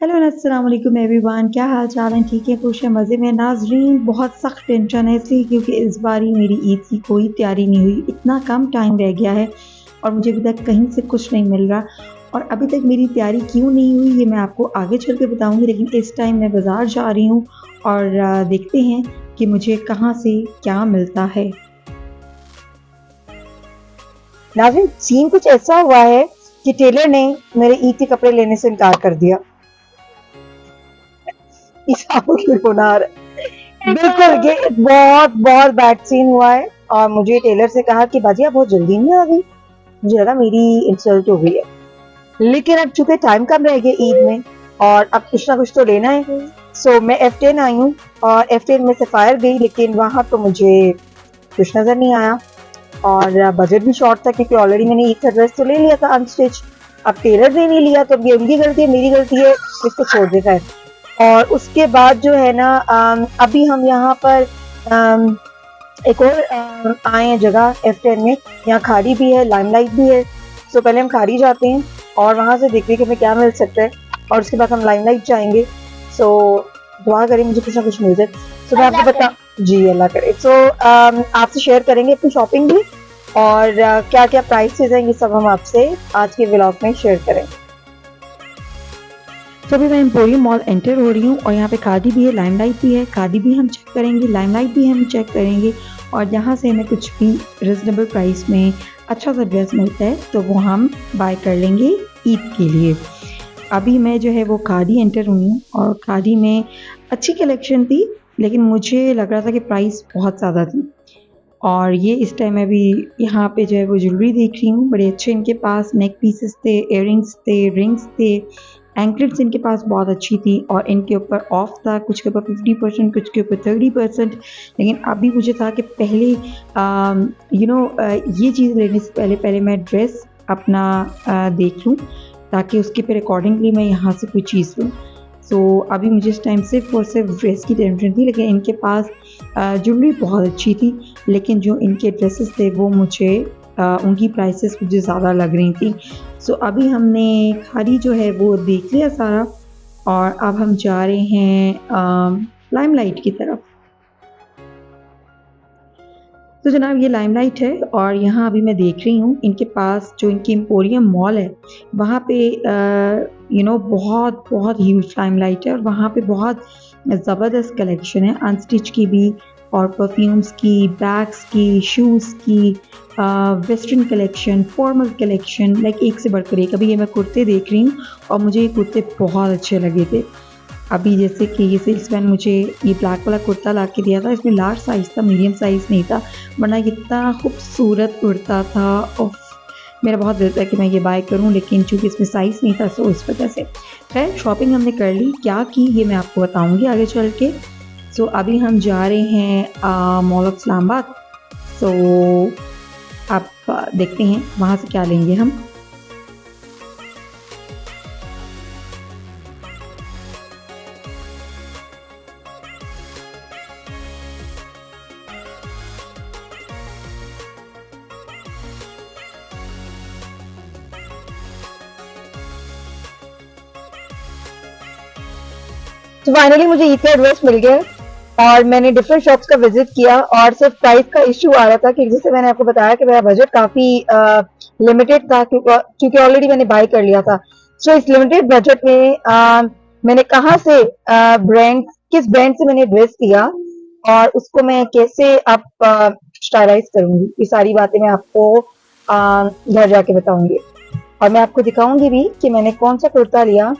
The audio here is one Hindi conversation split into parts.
हेलो अस्सलाम वालेकुम एवरीवन, क्या हाल चाल है? ठीक है, खुश है, मज़े में? नाजरीन, बहुत सख्त टेंशन है इसलिए क्योंकि इस बार ही मेरी ईद की कोई तैयारी नहीं हुई। इतना कम टाइम रह गया है और मुझे अभी तक कहीं से कुछ नहीं मिल रहा। और अभी तक मेरी तैयारी क्यों नहीं हुई ये मैं आपको आगे चल के बताऊँगी, लेकिन इस टाइम मैं बाज़ार जा रही हूँ और देखते हैं कि मुझे कहाँ से क्या मिलता है। नाज़रीन, सीन कुछ ऐसा हुआ है कि टेलर ने मेरे ईद के कपड़े लेने से इनकार कर दिया। इस की रोना आ रहा है। बिल्कुल, ये बहुत बहुत बैड सीन हुआ है और मुझे टेलर से कहा कि बाजी आप बहुत जल्दी नहीं आ गई, मुझे लगा मेरी इंसल्ट हो गई है। लेकिन अब चूंकि टाइम कम रह गया ईद में और अब कुछ ना कुछ तो लेना है, सो मैं F10 आई हूँ और F10 में सफायर गई, लेकिन वहां तो मुझे कुछ नजर नहीं आया और बजट भी शॉर्ट था क्योंकि ऑलरेडी मैंने ईद का ड्रेस तो ले लिया था अनस्टिच। अब टेलर ने नहीं लिया तो अब ये उनकी गलती है, मेरी गलती है, इसको छोड़ देता है। और उसके बाद जो है ना, अभी हम यहाँ पर एक और आए हैं जगह F10 में, यहाँ खाड़ी भी है, लाइमलाइट भी है। सो पहले हम खाड़ी जाते हैं और वहाँ से देखते हैं कि हमें क्या मिल सकता है और उसके बाद हम लाइमलाइट जाएंगे। सो दुआ करें मुझे कुछ ना कुछ मिल जाए। सो मैं आपको बता जी अल्लाह करे। सो आपसे शेयर करेंगे अपनी शॉपिंग भी और क्या क्या प्राइसेस हैं, ये सब हम आपसे आज के व्लॉग में शेयर करेंगे। तो अभी मैं एम्पोरियम मॉल एंटर हो रही हूँ और यहाँ पे खादी भी है, लाइमलाइट भी है। खादी भी हम चेक करेंगे, लाइमलाइट भी हम चेक करेंगे और यहाँ से हमें कुछ भी रिजनेबल प्राइस में अच्छा सा ड्रेस मिलता है तो वो हम बाय कर लेंगे ईद के लिए। अभी मैं जो है वो खादी एंटर हुई हूँ और खादी में अच्छी कलेक्शन थी, लेकिन मुझे लग रहा था कि प्राइस बहुत ज़्यादा थी। और ये इस टाइम मैं भी यहाँ पे जो है वो ज्वेलरी देख रही हूँ, बड़े अच्छे इनके पास नेक पीसेस थे, इयररिंग्स थे, रिंग्स थे, एंकलेट्स इनके पास बहुत अच्छी थी और इनके ऊपर ऑफ था, कुछ के ऊपर 50%, कुछ के ऊपर 30%। लेकिन अभी मुझे था कि पहले ये चीज़ लेने से पहले पहले मैं ड्रेस अपना देख लूँ ताकि उसके फिर अकॉर्डिंगली मैं यहाँ से कोई चीज़ लूँ। सो अभी मुझे इस टाइम सिर्फ और सिर्फ ड्रेस की टेंशन थी, लेकिन इनके पास ज्वेलरी बहुत अच्छी थी, लेकिन जो इनके ड्रेसेस थे वो मुझे उनकी प्राइसेस मुझे ज़्यादा लग रही थी। सो अभी हमने खादी जो है वो देख लिया सारा और अब हम जा रहे हैं लाइमलाइट की तरफ। तो जनाब ये लाइमलाइट है और यहाँ अभी मैं देख रही हूँ इनके पास जो इनकी एम्पोरियम मॉल है वहाँ पे बहुत बहुत ह्यूज लाइमलाइट है और वहाँ पे बहुत ज़बरदस्त कलेक्शन है, अनस्टिच की भी और परफ्यूम्स की, बैग्स की, शूज़ की, western collection, formal collection, like एक से बढ़कर एक। अभी ये मैं कुर्ते देख रही हूँ और मुझे ये कुर्ते बहुत अच्छे लगे थे। अभी जैसे कि ये सेल्समैन मुझे ये ब्लैक वाला कुर्ता ला के दिया था, इसमें लार्ज साइज़ था, मीडियम साइज़ नहीं था, वरना इतना खूबसूरत कुर्ता था। उफ, मेरा बहुत दिल था कि मैं ये बाय करूं, लेकिन चूंकि इसमें साइज़ नहीं था सो इस वजह से। खैर शॉपिंग हमने कर ली, क्या की ये मैं आपको बताऊंगी आगे चल के। सो अभी हम जा रहे हैं मॉल ऑफ इस्लामाबाद। सो आप देखते हैं वहाँ से क्या लेंगे हम। तो फाइनली मुझे ईद का ड्रेस मिल गया और मैंने डिफरेंट शॉप्स का विजिट किया और सिर्फ प्राइस का इशू आ रहा था कि जैसे मैंने आपको बताया कि मेरा बजट काफी लिमिटेड था क्योंकि ऑलरेडी मैंने बाय कर लिया था। सो इस लिमिटेड बजट में मैंने कहाँ से ब्रांड किस ब्रांड से मैंने ड्रेस लिया और उसको मैं कैसे आप स्टाइलाइज करूंगी, ये सारी बातें मैं आपको घर जाके बताऊंगी और मैं आपको दिखाऊंगी भी कि मैंने कौन सा कुर्ता लिया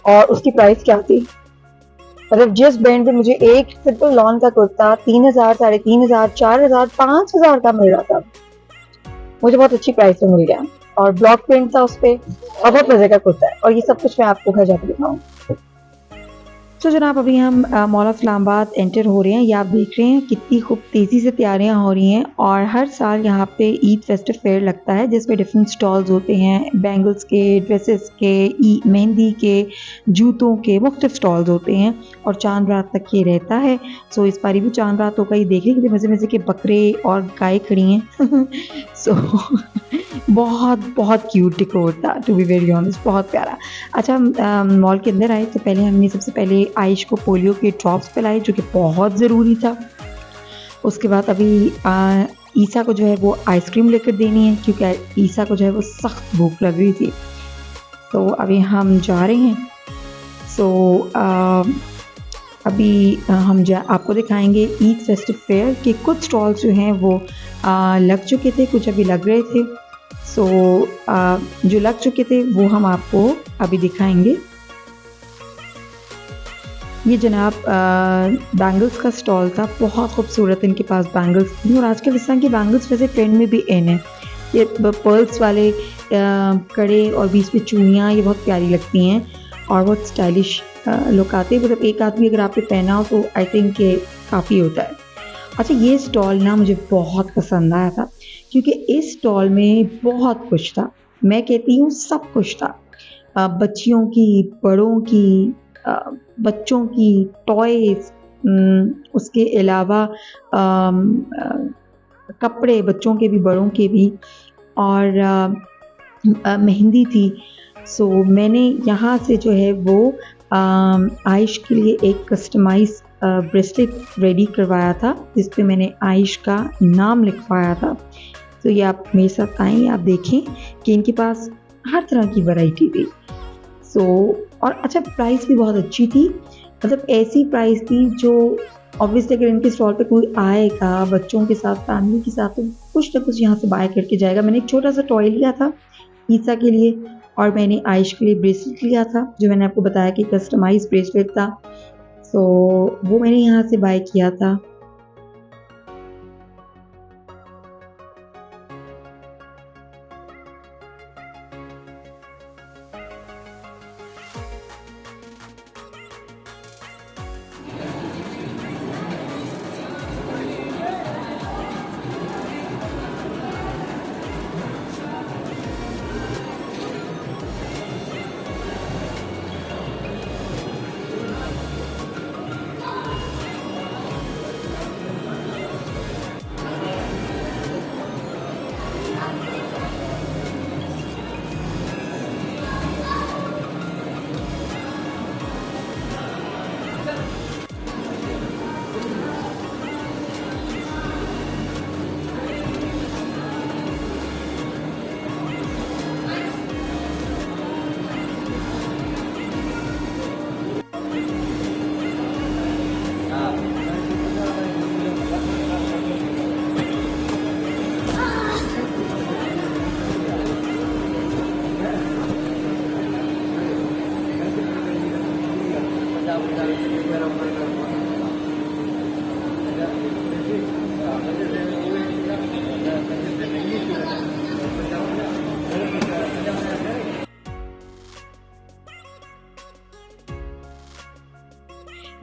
और उसकी प्राइस क्या थी। मतलब जिस ब्रांड पे मुझे एक सिंपल लॉन का कुर्ता 3000, 3500, 4000, 5000 का मिल रहा था, मुझे बहुत अच्छी प्राइस में मिल गया और ब्लॉक प्रिंट था उस पे और बहुत मजे का कुर्ता है और ये सब कुछ मैं आपको घर जाकर दिखाऊंगी। तो जनाब अभी हम मॉल ऑफ इस्लामाबाद एंटर हो रहे हैं। ये आप देख रहे हैं कितनी खूब तेज़ी से तैयारियां हो रही हैं और हर साल यहाँ पे ईद फेस्टिव फेयर लगता है जिसमें डिफरेंट स्टॉल्स होते हैं, बैंगल्स के, ड्रेसेस के, मेहंदी के, जूतों के मुख्तलिफ स्टॉल्स होते हैं और चांद रात तक ये रहता है। सो इस बारी भी चांद रात होगा। ये देख रहे हैं कितने मज़े मज़े के बकरे और गाय खड़ी हैं सो बहुत बहुत क्यूट डिकोर था, टू बी वेरी ऑनेस्ट, बहुत प्यारा। अच्छा हम मॉल के अंदर आए तो पहले हमने सबसे पहले आयश को पोलियो के ड्रॉप्स पिलाए जो कि बहुत ज़रूरी था। उसके बाद अभी ईसा को जो है वो आइसक्रीम लेकर देनी है क्योंकि ईसा को जो है वो सख्त भूख लग रही थी। तो अभी हम जा रहे हैं। सो अभी हम आपको दिखाएंगे ईद फेस्टिव फेयर के कुछ स्टॉल्स जो हैं वो लग चुके थे, कुछ अभी लग रहे थे। सो जो लग चुके थे वो हम आपको अभी दिखाएंगे। ये जनाब बैंगल्स का स्टॉल था, बहुत खूबसूरत इनके पास बैंगल्स थी और आजकल इस तरह की बैंगल्स वैसे ट्रेंड में भी इन है। ये पर्ल्स वाले कड़े और बीच में चूड़ियाँ, ये बहुत प्यारी लगती हैं और बहुत स्टाइलिश लुक आते हैं। मतलब एक आदमी अगर आपने पहना हो तो आई थिंक ये काफ़ी होता है। अच्छा ये स्टॉल ना मुझे बहुत पसंद आया था क्योंकि इस स्टॉल में बहुत कुछ था, मैं कहती हूँ सब कुछ था। बच्चियों की, बड़ों की, बच्चों की टॉयज़, उसके अलावा कपड़े बच्चों के भी बड़ों के भी और मेहंदी थी। सो मैंने यहाँ से जो है वो आयश के लिए एक कस्टमाइज ब्रेसलेट रेडी करवाया था जिस पे मैंने आयश का नाम लिखवाया था। तो ये आप मेरे साथ आएँ, आप देखें कि इनके पास हर तरह की वैरायटी थी। सो और अच्छा प्राइस भी बहुत अच्छी थी, मतलब ऐसी प्राइस थी जो ऑब्वियसली अगर इनके स्टॉल पे कोई आएगा बच्चों के साथ, फैमिली के साथ, तो कुछ ना कुछ यहाँ से बाय करके जाएगा। मैंने एक छोटा सा टॉय लिया था ईसा के लिए और मैंने आयश के लिए ब्रेसलेट लिया था जो मैंने आपको बताया कि कस्टमाइज ब्रेसलेट था। सो वो मैंने यहाँ से बाय किया था।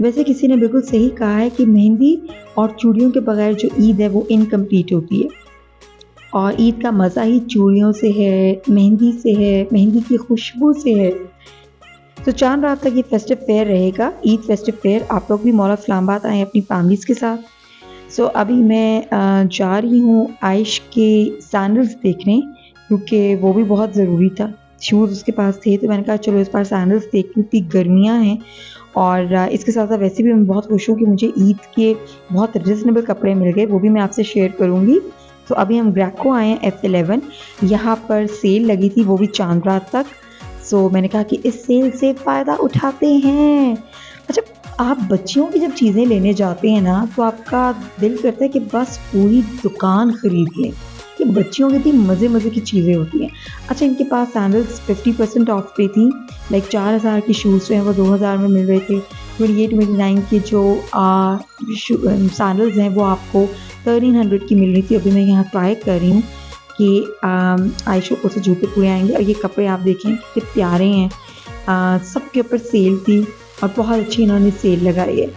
वैसे किसी ने बिल्कुल सही कहा है कि मेहंदी और चूड़ियों के बगैर जो ईद है वो इनकम्प्लीट होती है और ईद का मज़ा ही चूड़ियों से है, मेहंदी से है, मेहंदी की खुशबू से है। तो चांद रात तक ये फेस्टिव फेयर रहेगा, ईद फेस्टिव फेयर। आप लोग भी मॉल ऑफ इस्लामाबाद आएँ अपनी फैमिलीज़ के साथ। सो अभी मैं जा रही हूँ आयश के सैंडल्स देखने क्योंकि वो भी बहुत ज़रूरी था। शूज़ उसके पास थे तो मैंने कहा चलो इस बार सैंडल्स देख लूँ, इतनी गर्मियाँ हैं और इसके साथ साथ वैसे भी मैं बहुत खुश हूँ कि मुझे ईद के बहुत रिजनेबल कपड़े मिल गए, वो भी मैं आपसे शेयर करूँगी। तो अभी हम ग्रैको आए हैं F11, यहाँ पर सेल लगी थी वो भी चांद रात तक। सो मैंने कहा कि इस सेल से फ़ायदा उठाते हैं। अच्छा आप बच्चियों की जब चीज़ें लेने जाते हैं ना तो आपका दिल करता है कि बस पूरी दुकान ख़रीद लें, कि बच्चियों की इतनी मज़े मज़े की चीज़ें होती हैं। अच्छा इनके पास सैंडल्स 50% ऑफ पे थी, लाइक 4000 की शूज़ जो हैं वो 2000 में मिल रहे थे। 28-29 के जो सैंडल्स हैं वो आपको 1300 की मिल रही थी। अभी मैं यहाँ ट्राई कर रही हूँ कि आयशा को से जूते पूरे आएंगे और ये कपड़े आप देखें कितने प्यारे हैं। सब के ऊपर सेल थी और बहुत अच्छी इन्होंने सेल लगाई है।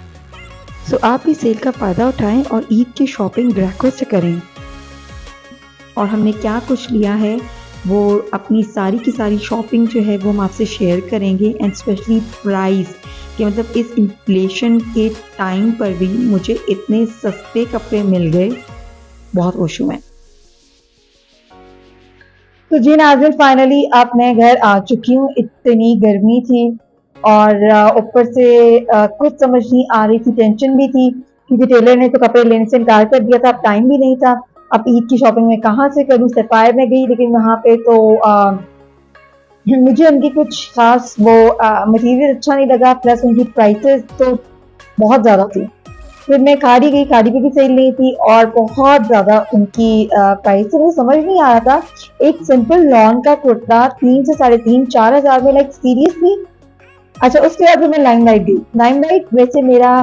सो आप भी सेल का फ़ायदा उठाएं और ईद की शॉपिंग ग्रैको से करें। और हमने क्या कुछ लिया है वो अपनी सारी की सारी शॉपिंग जो है वो हम आपसे शेयर करेंगे, एंड स्पेशली प्राइस कि मतलब इस इन्फ्लेशन के टाइम पर भी मुझे इतने सस्ते कपड़े मिल गए, बहुत खुश हूँ मैं। तो जी नाज़रीन, फाइनली अब मैं घर आ चुकी हूँ। इतनी गर्मी थी और ऊपर से कुछ समझ नहीं आ रही थी, टेंशन भी थी क्योंकि टेलर ने तो कपड़े लेने से इनकार कर दिया था, अब टाइम भी नहीं था। अब ईद की शॉपिंग मैं कहाँ से करूँ? सफायर में गई लेकिन वहाँ पे तो मुझे उनकी कुछ खास वो मटेरियल अच्छा नहीं लगा, प्लस उनकी प्राइसेस तो बहुत ज़्यादा थी। फिर मैं खाड़ी गई, खाड़ी पे भी सेल नहीं थी और बहुत ज़्यादा उनकी प्राइस मुझे समझ नहीं आ रहा था। एक सिंपल लॉन का कुर्ता 3 से 3,500-4,000 में, लाइक सीरियसली। अच्छा, उसके बाद फिर मैं लाइमलाइट गई। लाइमलाइट वैसे मेरा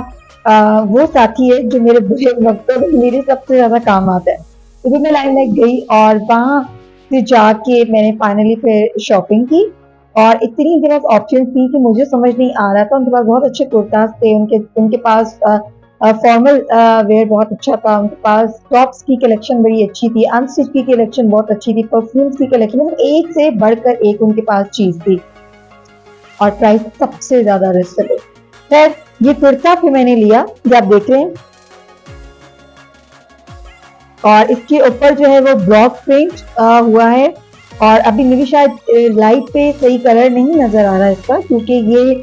वो साथी है जो मेरे बुरे वक्तों में मेरे सबसे ज़्यादा काम आता है। तो फिर मैं लाइमलाइट गई और वहाँ से जाके मैंने फाइनली फिर शॉपिंग की और इतनी उनके पास ऑप्शन थी कि मुझे समझ नहीं आ रहा था। उनके पास बहुत अच्छे कुर्ताज थे, उनके पास फॉर्मल वेयर बहुत अच्छा था, उनके पास टॉप्स की कलेक्शन बड़ी अच्छी थी, अनस्टिच की कलेक्शन बहुत अच्छी थी, परफ्यूम्स की कलेक्शन, मतलब एक से बढ़कर एक उनके पास चीज थी और प्राइस सबसे ज्यादा रिजनेबल। खैर, ये कुर्ता फिर मैंने लिया जो आप देख रहे हैं और इसके ऊपर जो है वो ब्लॉक प्रिंट हुआ है और अभी मेरी शायद लाइट पे सही कलर नहीं नजर आ रहा है इसका क्योंकि ये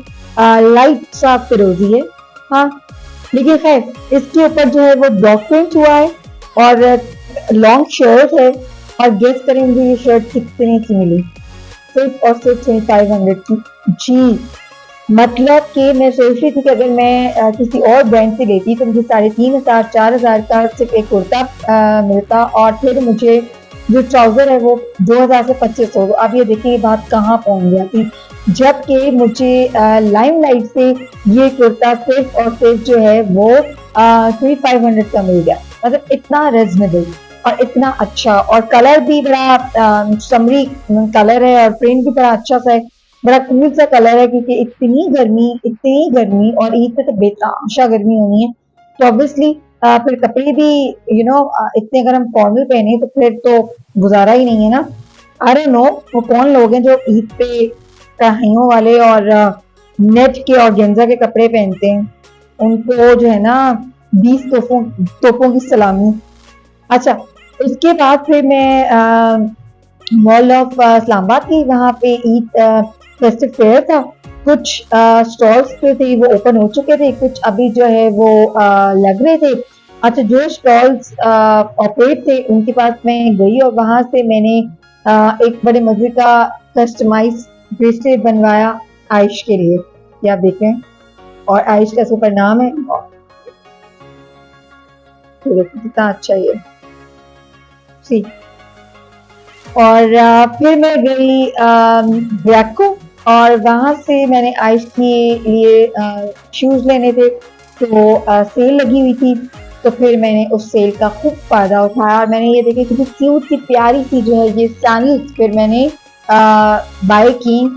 लाइट सा फिरोजी है। हाँ, लेकिन खैर इसके ऊपर जो है वो ब्लॉक प्रिंट हुआ है और लॉन्ग शर्ट है और गेस करें मुझे ये शर्ट कितने की मिली? सिर्फ और सिर्फ 2500 की। जी, मतलब कि मैं सोच रही थी कि अगर मैं किसी और ब्रांड से लेती तो मुझे 3,500-4,000 का सिर्फ एक कुर्ता मिलता और फिर मुझे जो ट्राउजर है वो 2,000 से 2,500। तो अब ये देखिए बात कहाँ पहुंच जाती, जबकि मुझे लाइमलाइट से ये कुर्ता सिर्फ और सिर्फ जो है वो 2,500 का मिल गया। मतलब इतना रिजनेबल और इतना अच्छा, और कलर भी बड़ा समरी कलर है और प्रिंट भी बड़ा अच्छा सा है, बड़ा कूल सा कलर है क्योंकि इतनी गर्मी और ईद पे तो बेतहाशा गर्मी होनी है तो ऑब्वियसली फिर कपड़े भी इतने अगर हम फॉर्मल पहने तो फिर तो गुजारा ही नहीं है ना। आई डोंट नो वो कौन लोग हैं जो ईद पे कढ़ाइयों वाले और नेट के और गेंजा के कपड़े पहनते हैं, उनको जो है ना 20 तोपों की सलामी। अच्छा, उसके बाद फिर मैं मॉल ऑफ इस्लामाबाद की, वहाँ पे ईद फेस्टिव फेयर था, कुछ स्टॉल्स पे थे वो ओपन हो चुके थे, कुछ अभी जो है वो लग रहे थे। अच्छा, जो स्टॉल्स ऑपरेट थे उनके पास मैं गई और वहां से मैंने एक बड़े मजे का कस्टमाइज ब्रेसलेट बनवाया आयुष के लिए, ये आप देखें, और आयुष का सुपर नाम है, कितना अच्छा ये सी। और फिर मैं गई ब्रैको और वहां से मैंने आयुष के लिए शूज लेने थे तो सेल लगी हुई थी तो फिर मैंने उस सेल का खूब फायदा उठाया और मैंने ये देखी कितनी क्यूट सी प्यारी सी जो है ये सैंडल्स फिर मैंने बाय की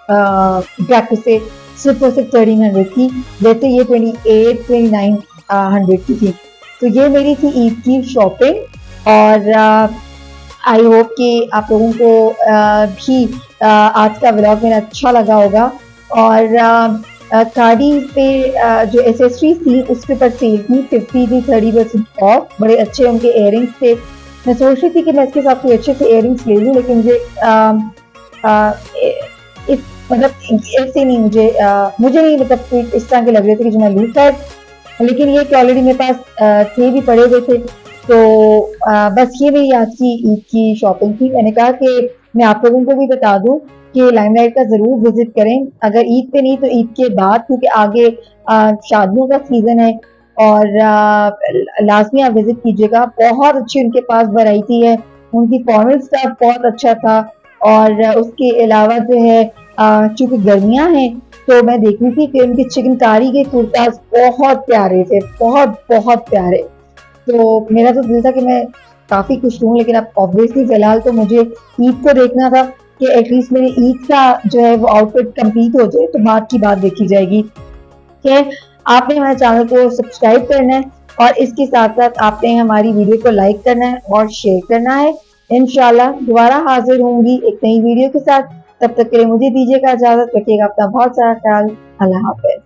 ब्रैको से सिर्फ और सिर्फ 1300 की, वैसे ये 2900 की थी। तो ये मेरी थी ईद की शॉपिंग और आई होप कि आप लोगों को भी आज का व्लॉग मेरा अच्छा लगा होगा। और खाड़ी पे जो एसेसरीज थी उसके ऊपर सेल थी 50 से 30% ऑफ, बड़े अच्छे उनके इयररिंग्स थे। मैं सोच रही थी कि मैं इसके साथ कोई अच्छे से इयररिंग्स ले लूँ लेकिन मुझे इस मतलब ऐसे नहीं, मुझे नहीं मतलब कोई इस तरह के लग रहे थे कि जो मैं लूँ, खैर लेकिन ये कि ऑलरेडी मेरे पास थे भी पड़े हुए थे। तो बस ये मेरी आज की ईद की शॉपिंग थी। मैंने कहा कि मैं आप लोगों को भी बता दूं कि लाइमलाइट का जरूर विजिट करें, अगर ईद पे नहीं तो ईद के बाद, क्योंकि आगे शादियों का सीजन है और लाजमी आप विजिट कीजिएगा। बहुत अच्छी उनके पास वैरायटी है, उनकी फॉर्मल स्टफ बहुत अच्छा था और उसके अलावा जो है चूंकि गर्मियां हैं तो मैं देख रही थी कि उनके चिकनकारी के कुर्ताज बहुत प्यारे थे, बहुत बहुत प्यारे। तो मेरा तो दिल था कि मैं काफी खुश हूँ, लेकिन अब ऑब्वियसली फिलहाल तो मुझे ईद को देखना था कि एटलीस्ट मेरी ईद का जो है वो आउटफिट कंप्लीट हो जाए, तो बाद की बात देखी जाएगी। कि आपने हमारे चैनल को सब्सक्राइब करना है और इसके साथ साथ आपने हमारी वीडियो को लाइक करना है और शेयर करना है। इंशाल्लाह दोबारा हाजिर होंगी एक नई वीडियो के साथ। तब तक के लिए मुझे दीजिएगा इजाजत, रखिएगा अपना बहुत सारा ख्याल। अल्लाह हाफिज।